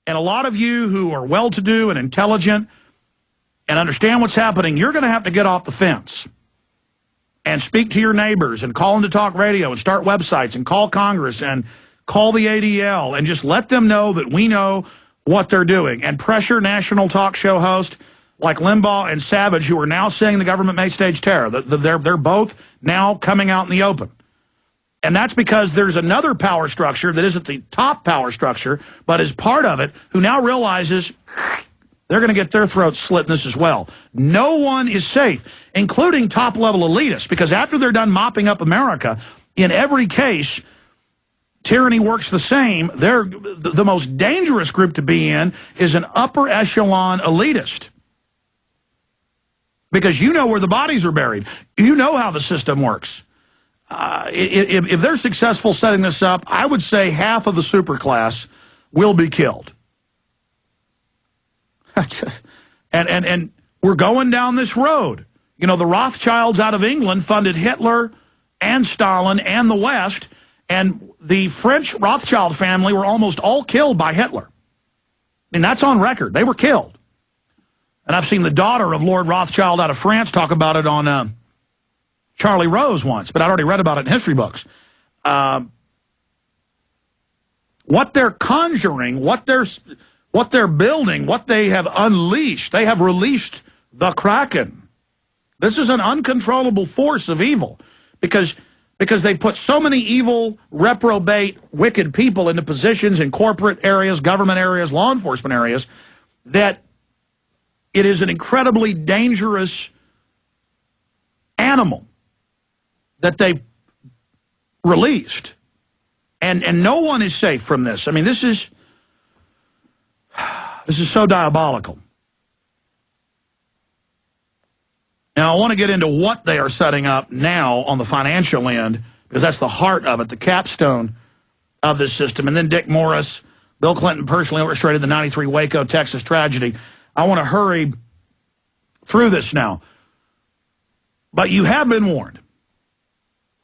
And a lot of you who are well-to-do and intelligent and understand what's happening, you're going to have to get off the fence and speak to your neighbors and call into talk radio and start websites and call Congress and call the ADL and just let them know that we know what they're doing, and pressure national talk show hosts like Limbaugh and Savage, who are now saying the government may stage terror. They're both now coming out in the open. And that's because there's another power structure that isn't the top power structure, but is part of it, who now realizes they're going to get their throats slit in this as well. No one is safe, including top-level elitists, because after they're done mopping up America, in every case, tyranny works the same. The most dangerous group to be in is an upper echelon elitist. Because you know where the bodies are buried. You know how the system works. If they're successful setting this up, I would say half of the superclass will be killed. and we're going down this road. You know, the Rothschilds out of England funded Hitler and Stalin and the West, and the French Rothschild family were almost all killed by Hitler. I mean, that's on record. They were killed. And I've seen the daughter of Lord Rothschild out of France talk about it on Charlie Rose once, but I'd already read about it in history books. What they're conjuring, what they're building, what they have unleashed, they have released the Kraken. This is an uncontrollable force of evil because they put so many evil, reprobate, wicked people into positions in corporate areas, government areas, law enforcement areas, that it is an incredibly dangerous animal that they released. And no one is safe from this. I mean, this is so diabolical. Now, I want to get into what they are setting up now on the financial end, because that's the heart of it, the capstone of this system. And then Dick Morris, Bill Clinton personally orchestrated the 93 Waco, Texas tragedy. I want to hurry through this now. But you have been warned.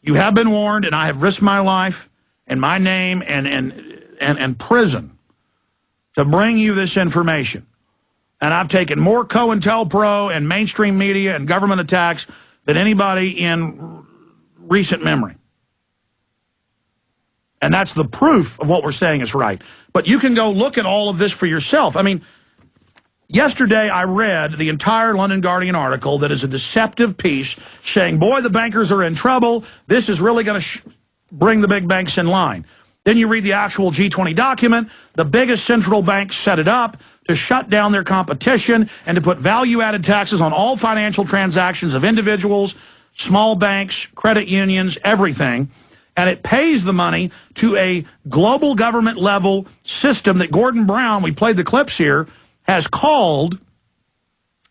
You have been warned, and I have risked my life and my name and prison to bring you this information. And I've taken more COINTELPRO and mainstream media and government attacks than anybody in recent memory. And that's the proof of what we're saying is right. But you can go look at all of this for yourself. I mean, yesterday I read the entire London Guardian article that is a deceptive piece saying, boy, the bankers are in trouble. This is really going to bring the big banks in line. Then you read the actual G20 document. The biggest central banks set it up to shut down their competition and to put value-added taxes on all financial transactions of individuals, small banks, credit unions, everything. And it pays the money to a global government level system that Gordon Brown, we played the clips here, has called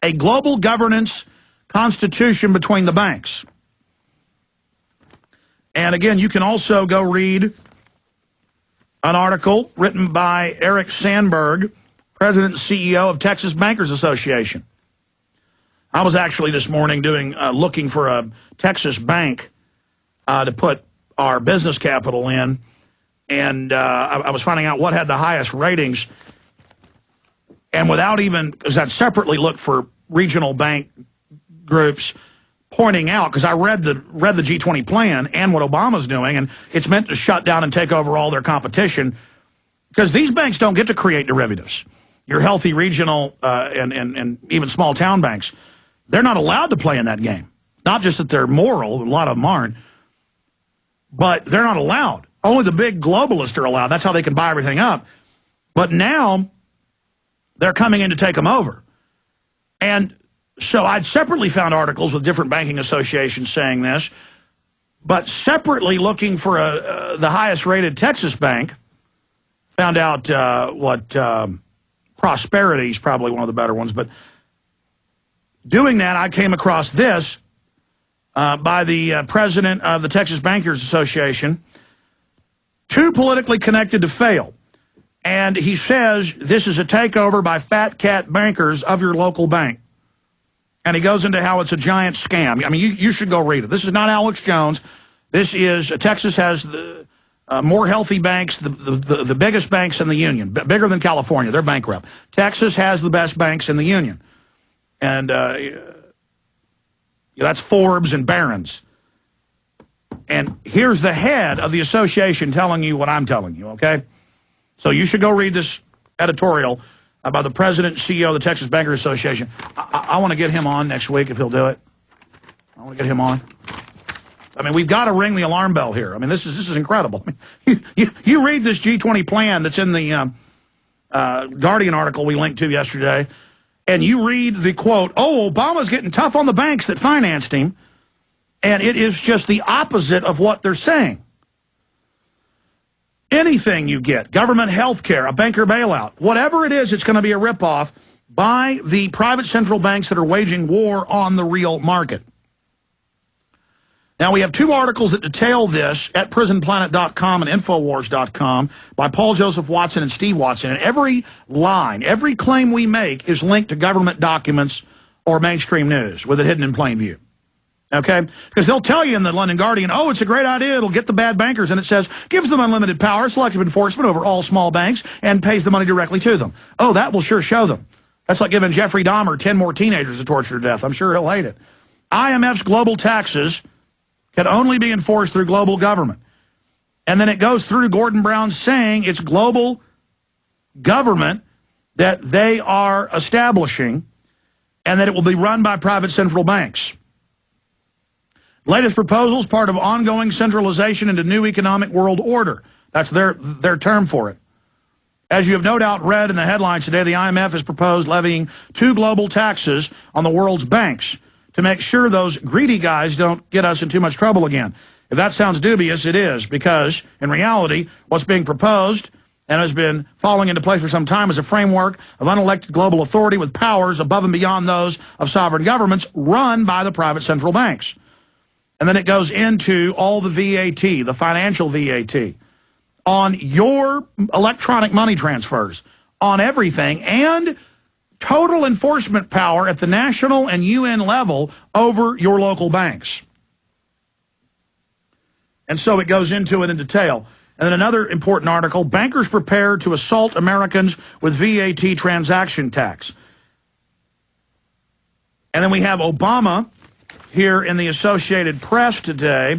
a global governance constitution between the banks. And again, you can also go read an article written by Eric Sandberg, President and CEO of Texas Bankers Association. I was actually this morning looking for a Texas bank to put our business capital in, and I was finding out what had the highest ratings. And without even, because I'd separately looked for regional bank groups pointing out, because I read the G20 plan and what Obama's doing, and it's meant to shut down and take over all their competition, because these banks don't get to create derivatives. Your healthy regional and even small town banks, they're not allowed to play in that game. Not just that they're moral, a lot of them aren't, but they're not allowed. Only the big globalists are allowed. That's how they can buy everything up. But now they're coming in to take them over. And so I'd separately found articles with different banking associations saying this, but separately looking for the highest rated Texas bank, found out Prosperity is probably one of the better ones. But doing that, I came across this by the president of the Texas Bankers Association, too politically connected to fail. And he says this is a takeover by fat cat bankers of your local bank. And he goes into how it's a giant scam. I mean, you should go read it. This is not Alex Jones. This is, Texas has more healthy banks, the biggest banks in the union, bigger than California. They're bankrupt. Texas has the best banks in the union. And that's Forbes and Barron's. And here's the head of the association telling you what I'm telling you, okay? So you should go read this editorial by the president and CEO of the Texas Bankers Association. I want to get him on next week if he'll do it. I want to get him on. I mean, we've got to ring the alarm bell here. I mean, this is incredible. I mean, you read this G20 plan that's in the Guardian article we linked to yesterday, and you read the quote, oh, Obama's getting tough on the banks that financed him, and it is just the opposite of what they're saying. Anything you get, government health care, a banker bailout, whatever it is, it's going to be a ripoff by the private central banks that are waging war on the real market. Now, we have two articles that detail this at prisonplanet.com and Infowars.com by Paul Joseph Watson and Steve Watson. And every line, every claim we make is linked to government documents or mainstream news with it hidden in plain view. Okay? Because they'll tell you in the London Guardian, oh, it's a great idea, it'll get the bad bankers, and it says, gives them unlimited power, selective enforcement over all small banks, and pays the money directly to them. Oh, that will sure show them. That's like giving Jeffrey Dahmer 10 more teenagers to torture to death. I'm sure he'll hate it. IMF's global taxes can only be enforced through global government. And then it goes through Gordon Brown saying it's global government that they are establishing and that it will be run by private central banks. Latest proposals, part of ongoing centralization into new economic world order. That's their term for it. As you have no doubt read in the headlines today, the IMF has proposed levying 2 global taxes on the world's banks to make sure those greedy guys don't get us in too much trouble again. If that sounds dubious, it is, because in reality, what's being proposed and has been falling into place for some time is a framework of unelected global authority with powers above and beyond those of sovereign governments run by the private central banks. And then it goes into all the VAT, the financial VAT, on your electronic money transfers, on everything, and total enforcement power at the national and UN level over your local banks. And so it goes into it in detail. And then another important article, bankers prepare to assault Americans with VAT transaction tax. And then we have Obama here in the Associated Press today.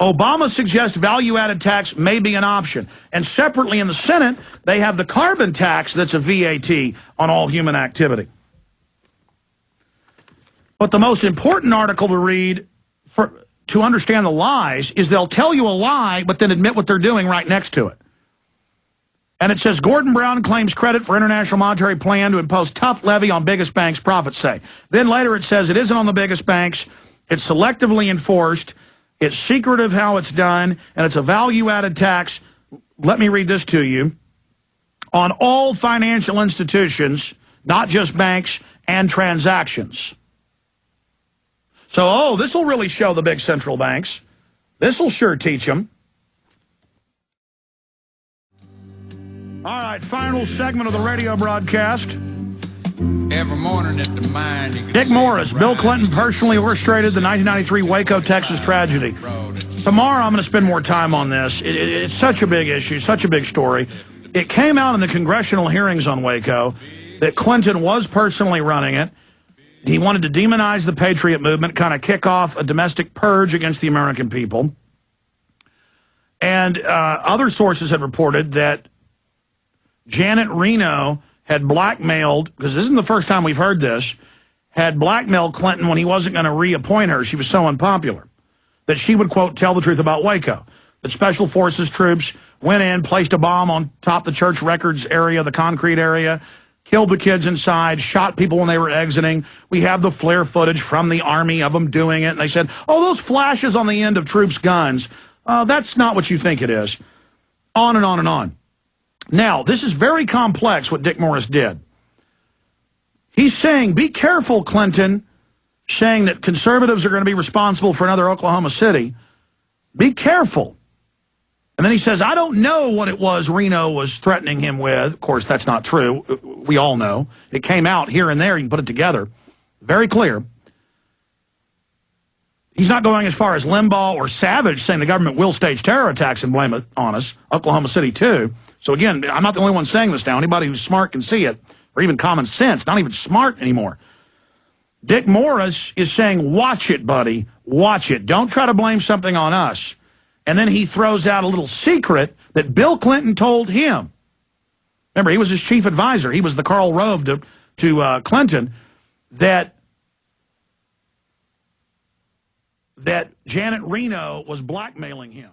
Obama suggests value-added tax may be an option. And separately in the Senate, they have the carbon tax that's a VAT on all human activity. But the most important article to read to understand the lies is they'll tell you a lie, but then admit what they're doing right next to it. And it says, Gordon Brown claims credit for International Monetary Plan to impose tough levy on biggest banks, profits say. Then later it says it isn't on the biggest banks, it's selectively enforced, it's secretive how it's done, and it's a value-added tax. Let me read this to you. On all financial institutions, not just banks, and transactions. So, oh, this will really show the big central banks. This will sure teach them. All right, final segment of the radio broadcast. Every morning at the mine, Dick Morris, Bill Clinton personally orchestrated the 1993 Waco, Texas tragedy. Tomorrow I'm going to spend more time on this. It's such a big issue, such a big story. It came out in the congressional hearings on Waco that Clinton was personally running it. He wanted to demonize the Patriot movement, kind of kick off a domestic purge against the American people. And other sources had reported that Janet Reno had blackmailed, because this isn't the first time we've heard this, had blackmailed Clinton when he wasn't going to reappoint her. She was so unpopular that she would, quote, tell the truth about Waco. That Special Forces troops went in, placed a bomb on top of the church records area, the concrete area, killed the kids inside, shot people when they were exiting. We have the flare footage from the Army of them doing it. And they said, oh, those flashes on the end of troops' guns, that's not what you think it is. On and on and on. Now, this is very complex, what Dick Morris did. He's saying, be careful, Clinton, saying that conservatives are going to be responsible for another Oklahoma City. Be careful. And then he says, I don't know what it was Reno was threatening him with. Of course, that's not true. We all know. It came out here and there. You can put it together. Very clear. He's not going as far as Limbaugh or Savage, saying the government will stage terror attacks and blame it on us. Oklahoma City, too. So, again, I'm not the only one saying this now. Anybody who's smart can see it, or even common sense, not even smart anymore. Dick Morris is saying, watch it, buddy. Watch it. Don't try to blame something on us. And then he throws out a little secret that Bill Clinton told him. Remember, he was his chief advisor. He was the Karl Rove to Clinton, that Janet Reno was blackmailing him.